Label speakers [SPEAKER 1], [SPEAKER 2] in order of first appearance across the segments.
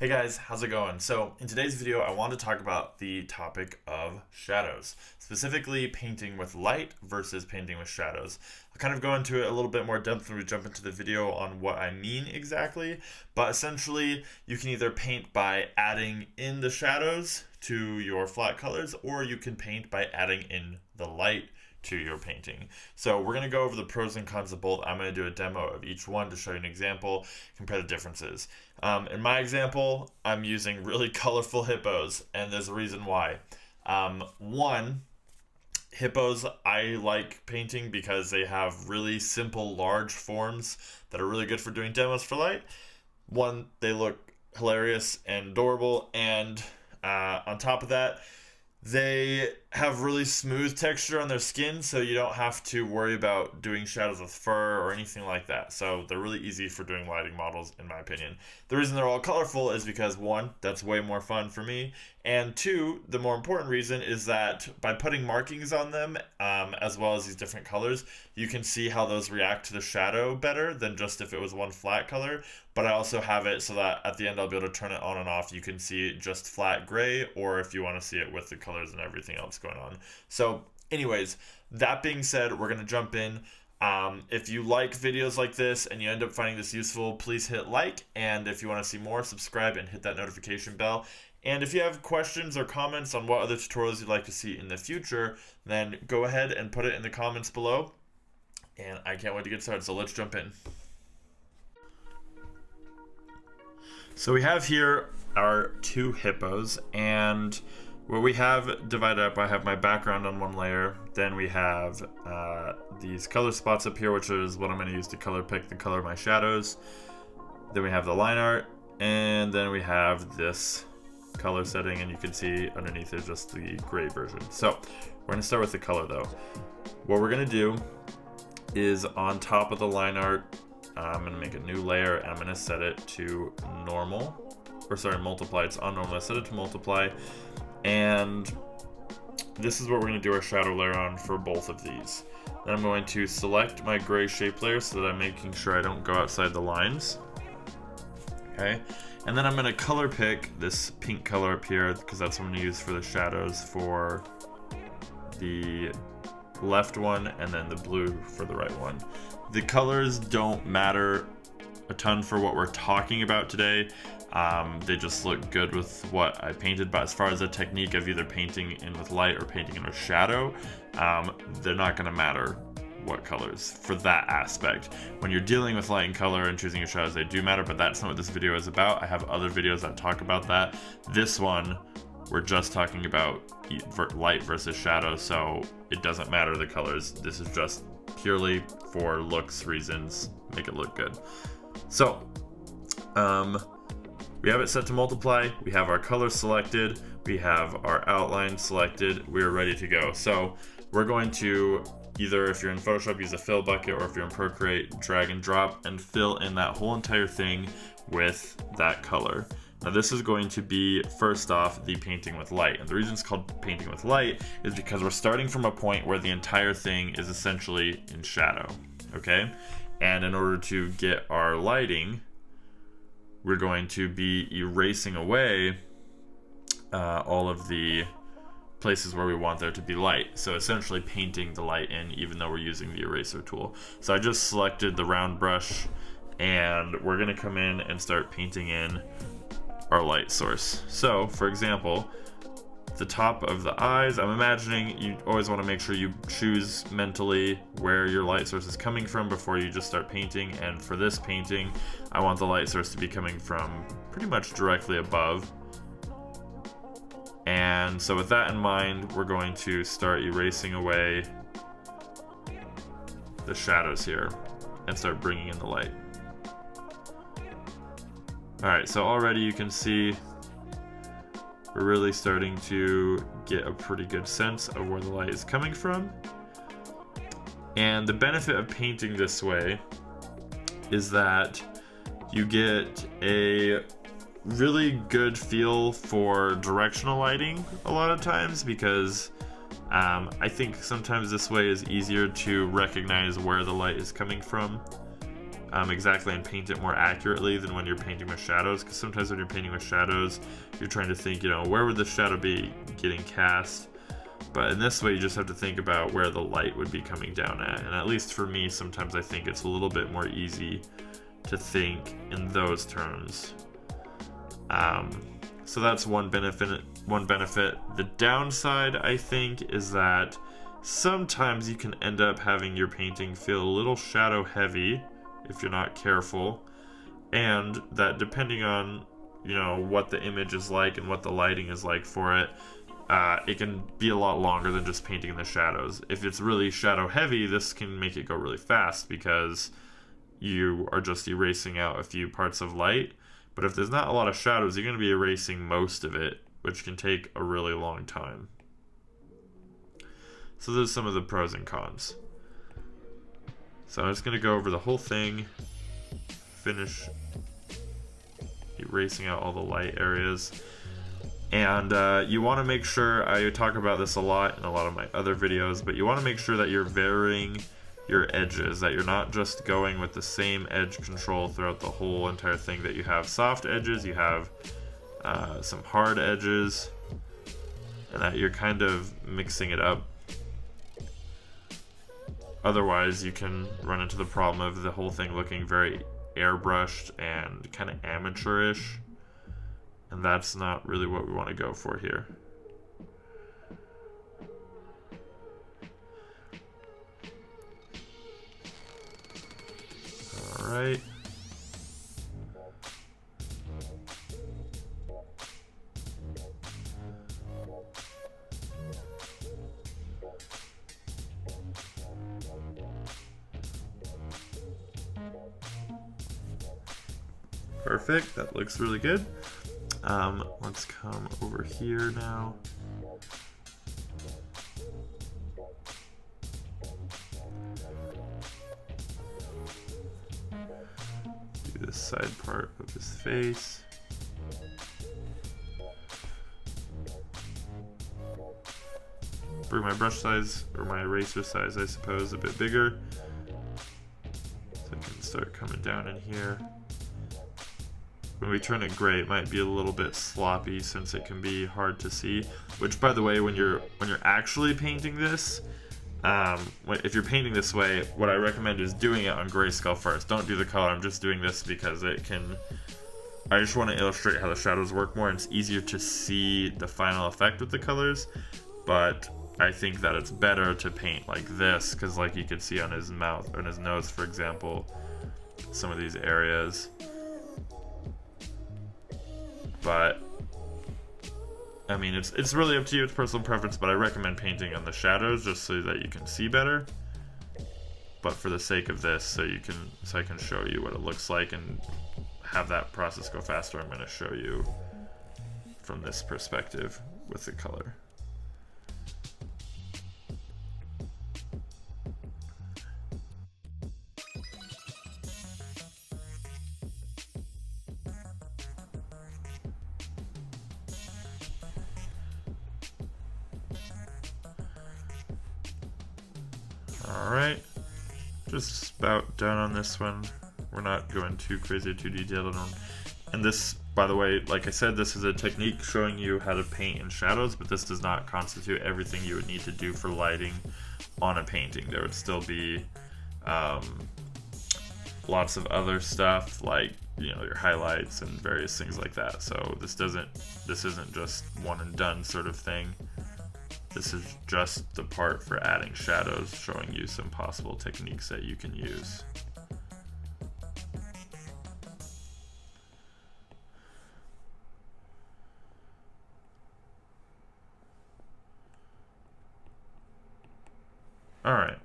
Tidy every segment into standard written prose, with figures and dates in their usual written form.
[SPEAKER 1] Hey guys, how's it going? So in today's video, I want to talk about the topic of shadows, specifically painting with light versus painting with shadows. I'll kind of go into it a little bit more depth when we jump into the video on what I mean exactly, but essentially you can either paint by adding in the shadows to your flat colors, or you can paint by adding in the light to your painting. So we're going to go over the pros and cons of both. I'm going to do a demo of each one to show you an example, compare the differences. In my example, I'm using really colorful hippos, and there's a reason why. One, hippos I like painting because they have really simple, large forms that are really good for doing demos for light. One, they look hilarious and adorable, and on top of that, they have really smooth texture on their skin, so you don't have to worry about doing shadows with fur or anything like that. So they're really easy for doing lighting models, in my opinion. The reason they're all colorful is because, one, that's way more fun for me, and two, the more important reason is that by putting markings on them, as well as these different colors, you can see how those react to the shadow better than just if it was one flat color. But I also have it so that at the end I'll be able to turn it on and off. You can see it just flat gray, or if you want to see it with the colors and everything else going on. So anyways, that being said, we're going to jump in. If you like videos like this and you end up finding this useful, please hit like. And if you want to see more, subscribe and hit that notification bell. And if you have questions or comments on what other tutorials you'd like to see in the future, then go ahead and put it in the comments below. And I can't wait to get started, so let's jump in. So we have here our two hippos, and what we have divided up, I have my background on one layer, then we have these color spots up here, which is what I'm going to use to color pick the color of my shadows. Then we have the line art, and then we have this color setting, and you can see underneath is just the gray version. So we're going to start with the color though. What we're going to do is on top of the line art, I'm going to make a new layer, and I'm going to set it to multiply. It's on normal. I set it to multiply, and this is what we're going to do our shadow layer on for both of these. Then I'm going to select my gray shape layer so that I'm making sure I don't go outside the lines. Okay, and then I'm going to color pick this pink color up here because that's what I'm going to use for the shadows for the left one, and then the blue for the right one. The colors don't matter a ton for what we're talking about today. They just look good with what I painted, but as far as the technique of either painting in with light or painting in with shadow, they're not going to matter what colors for that aspect. When you're dealing with light and color and choosing your shadows, they do matter, but that's not what this video is about. I have other videos that talk about that. This one, we're just talking about light versus shadow, so it doesn't matter the colors. This is just purely for looks reasons, make it look good. So we have it set to multiply, we have our color selected, we have our outline selected, we're ready to go. So we're going to either, if you're in Photoshop, use a fill bucket, or if you're in Procreate, drag and drop and fill in that whole entire thing with that color. Now this is going to be, first off, the painting with light. And the reason it's called painting with light is because we're starting from a point where the entire thing is essentially in shadow, okay? And in order to get our lighting, we're going to be erasing away all of the places where we want there to be light. So essentially painting the light in, even though we're using the eraser tool. So I just selected the round brush, and we're gonna come in and start painting in our light source. So for example, the top of the eyes, I'm imagining you always want to make sure you choose mentally where your light source is coming from before you just start painting. And for this painting, I want the light source to be coming from pretty much directly above. And so with that in mind, we're going to start erasing away the shadows here and start bringing in the light. Alright, so already you can see we're really starting to get a pretty good sense of where the light is coming from. And the benefit of painting this way is that you get a really good feel for directional lighting a lot of times, because I think sometimes this way is easier to recognize where the light is coming from. exactly and paint it more accurately than when you're painting with shadows, because sometimes when you're painting with shadows, you're trying to think, you know, where would the shadow be getting cast? But in this way, you just have to think about where the light would be coming down at. And at least for me, sometimes I think it's a little bit more easy to think in those terms. So that's one benefit. The downside, I think, is that sometimes you can end up having your painting feel a little shadow heavy if you're not careful, and that depending on, you know, what the image is like and what the lighting is like for it, it can be a lot longer than just painting the shadows. If it's really shadow heavy, this can make it go really fast because you are just erasing out a few parts of light. But if there's not a lot of shadows, you're going to be erasing most of it, which can take a really long time. So those are some of the pros and cons. So I'm just going to go over the whole thing, finish erasing out all the light areas. And you want to make sure, I talk about this a lot in a lot of my other videos, but you want to make sure that you're varying your edges, that you're not just going with the same edge control throughout the whole entire thing, that you have soft edges, you have some hard edges, and that you're kind of mixing it up. Otherwise, you can run into the problem of the whole thing looking very airbrushed and kind of amateurish, and that's not really what we want to go for here. All right. Perfect, that looks really good. Let's come over here now. Do this side part of his face. Bring my brush size, or my eraser size, I suppose, a bit bigger. So I can start coming down in here. When we turn it gray, it might be a little bit sloppy since it can be hard to see. Which, by the way, when you're actually painting this, if you're painting this way, what I recommend is doing it on grayscale first. Don't do the color. I'm just doing this because it can. I just want to illustrate how the shadows work more, and it's easier to see the final effect with the colors. But I think that it's better to paint like this, because like you could see on his mouth or on his nose, for example, some of these areas. But I mean, it's really up to you, it's personal preference, but I recommend painting on the shadows just so that you can see better. But for the sake of this, so I can show you what it looks like and have that process go faster, I'm going to show you from this perspective with the color. Alright, just about done on this one. We're not going too crazy, too detailed on. And this, by the way, like I said, this is a technique showing you how to paint in shadows, but this does not constitute everything you would need to do for lighting on a painting. There would still be lots of other stuff, like, you know, your highlights and various things like that. So this isn't just one and done sort of thing. This is just the part for adding shadows, showing you some possible techniques that you can use. All right.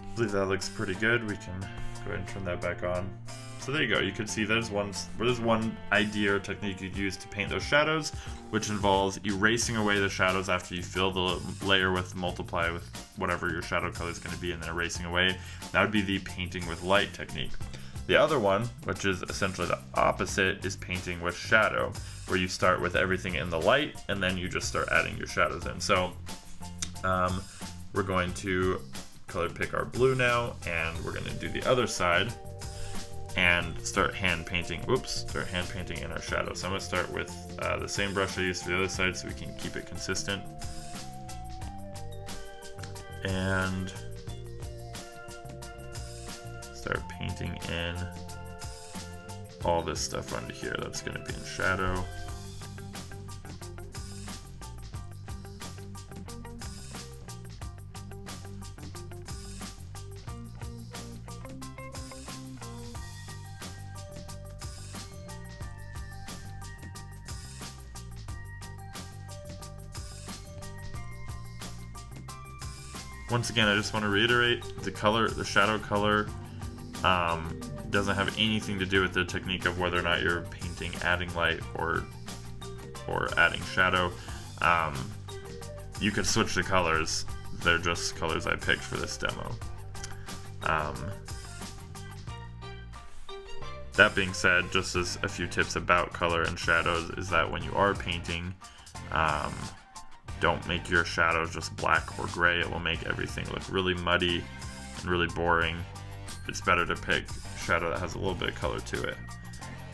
[SPEAKER 1] I believe that looks pretty good. We can go ahead and turn that back on. So there you go. You can see there's one idea or technique you'd use to paint those shadows, which involves erasing away the shadows after you fill the layer with multiply with whatever your shadow color is going to be, and then erasing away. That would be the painting with light technique. The other one, which is essentially the opposite, is painting with shadow, where you start with everything in the light and then you just start adding your shadows in. So we're going to color pick our blue now, and we're going to do the other side and start hand painting. Start hand painting in our shadow. So I'm going to start with the same brush I used for the other side so we can keep it consistent. And start painting in all this stuff onto here. That's going to be in shadow. Once again, I just want to reiterate, the shadow color doesn't have anything to do with the technique of whether or not you're painting adding light or adding shadow. You could switch the colors. They're just colors I picked for this demo. That being said, just as a few tips about color and shadows is that when you are painting, don't make your shadows just black or gray. It will make everything look really muddy and really boring. It's better to pick shadow that has a little bit of color to it.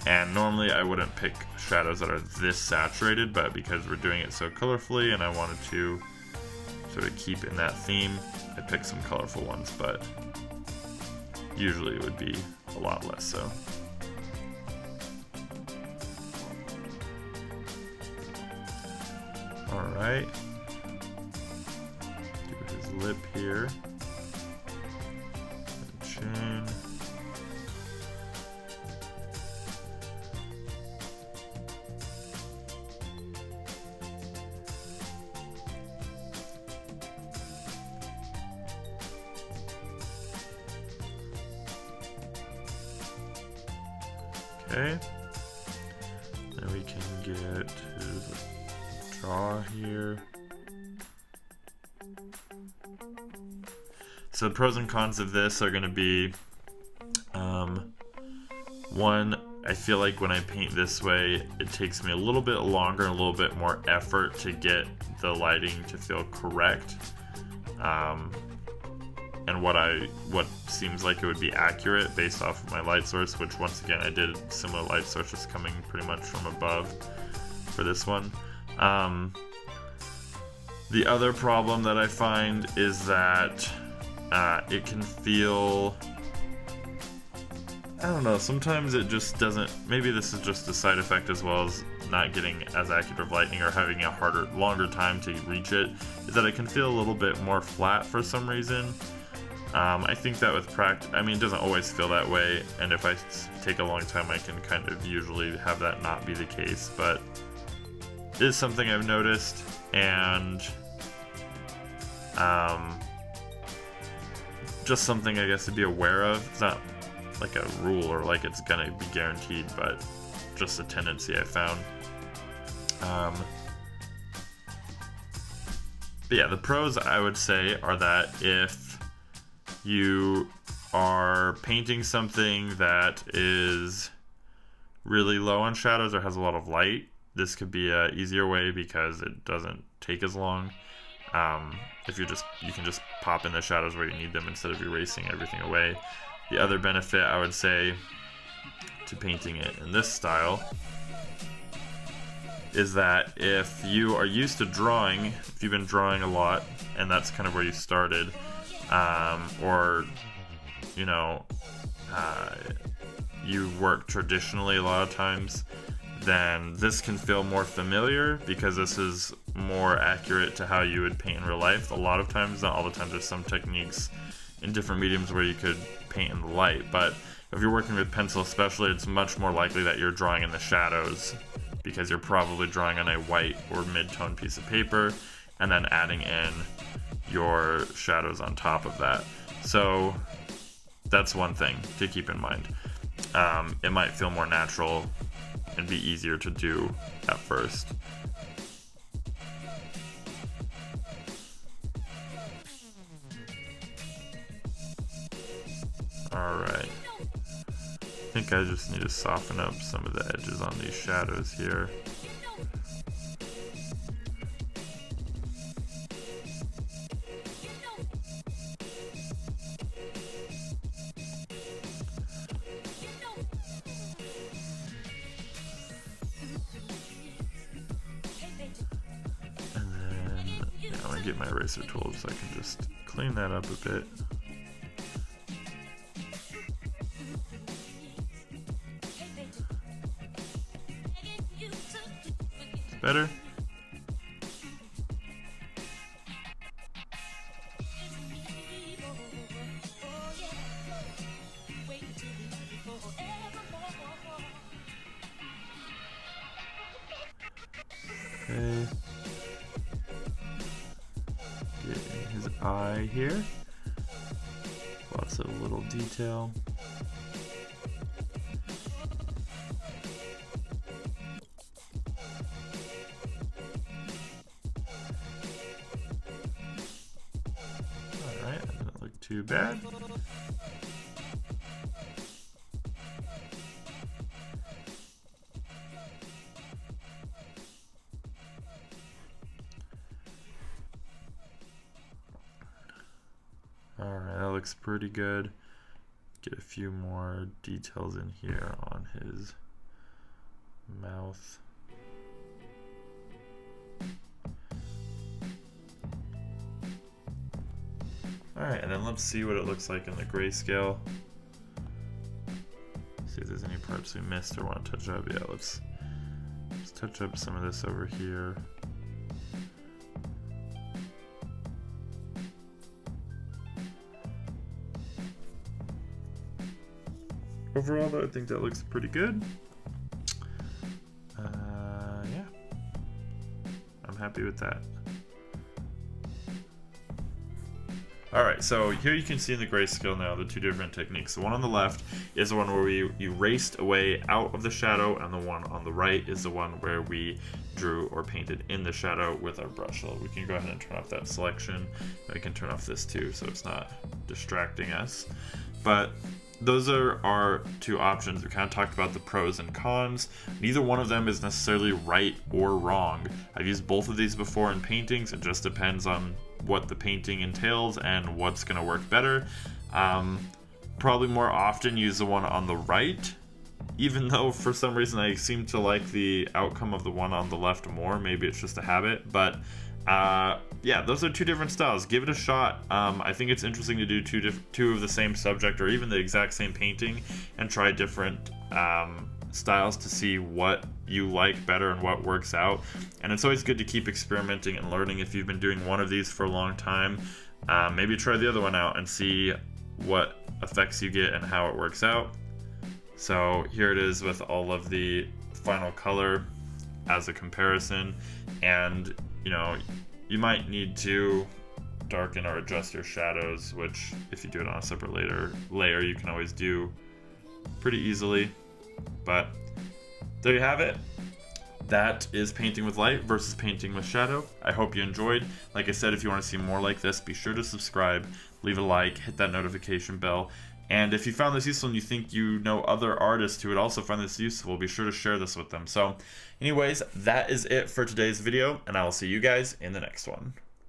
[SPEAKER 1] And normally I wouldn't pick shadows that are this saturated, but because we're doing it so colorfully and I wanted to sort of keep in that theme, I picked some colorful ones, but usually it would be a lot less so. Alright, do his lip here, and chin. Okay, then we can get his jaw here. So the pros and cons of this are going to be, one, I feel like when I paint this way, it takes me a little bit longer and a little bit more effort to get the lighting to feel correct. And what seems like it would be accurate based off of my light source, which once again I did similar light sources coming pretty much from above for this one. The other problem that I find is that it can feel, I don't know, sometimes it just doesn't, maybe this is just a side effect as well as not getting as accurate of lighting or having a longer time to reach it, is that it can feel a little bit more flat for some reason. I think that with practice, I mean, it doesn't always feel that way, and if I take a long time, I can kind of usually have that not be the case, but it is something I've noticed, and just something I guess to be aware of. It's not like a rule or like it's gonna be guaranteed, but just a tendency I found. But yeah, the pros I would say are that if you are painting something that is really low on shadows or has a lot of light, this could be an easier way because it doesn't take as long. If you can just pop in the shadows where you need them instead of erasing everything away. The other benefit I would say to painting it in this style is that if you are used to drawing, if you've been drawing a lot and that's kind of where you started, or you know, you work traditionally a lot of times, then this can feel more familiar because this is more accurate to how you would paint in real life. A lot of times, not all the time, there's some techniques in different mediums where you could paint in the light, but if you're working with pencil especially, it's much more likely that you're drawing in the shadows because you're probably drawing on a white or mid-tone piece of paper and then adding in your shadows on top of that. So that's one thing to keep in mind. It might feel more natural and be easier to do at first. Alright. think I just need to soften up some of the edges on these shadows here. And then I'm gonna get my eraser tool so I can just clean that up a bit. Better? Okay. Getting his eye here. Lots of little detail. Alright, that doesn't look too bad. Alright, that looks pretty good. Get a few more details in here on his mouth. Alright, and then let's see what it looks like in the grayscale. See if there's any parts we missed or want to touch up. Yeah, let's touch up some of this over here. Overall, though, I think that looks pretty good. Yeah, I'm happy with that. Alright, so here you can see in the grayscale now the two different techniques. The one on the left is the one where we erased away out of the shadow, and the one on the right is the one where we drew or painted in the shadow with our brush. So we can go ahead and turn off that selection. And we can turn off this too, so it's not distracting us. But those are our two options. We kind of talked about the pros and cons. Neither one of them is necessarily right or wrong. I've used both of these before in paintings. It just depends on what the painting entails and what's going to work better. Probably more often use the one on the right, even though for some reason I seem to like the outcome of the one on the left more. Maybe it's just a habit, but yeah, those are two different styles. Give it a shot. I think it's interesting to do two of the same subject or even the exact same painting and try different styles to see what you like better and what works out. And it's always good to keep experimenting and learning. If you've been doing one of these for a long time, maybe try the other one out and see what effects you get and how it works out. So here it is with all of the final color as a comparison, and you know, you might need to darken or adjust your shadows, which if you do it on a separate layer you can always do pretty easily. But there you have it. That is painting with light versus painting with shadow. I hope you enjoyed. Like I said, if you want to see more like this, be sure to subscribe, leave a like, hit that notification bell. And if you found this useful and you think you know other artists who would also find this useful, be sure to share this with them. So anyways, that is it for today's video, and I will see you guys in the next one.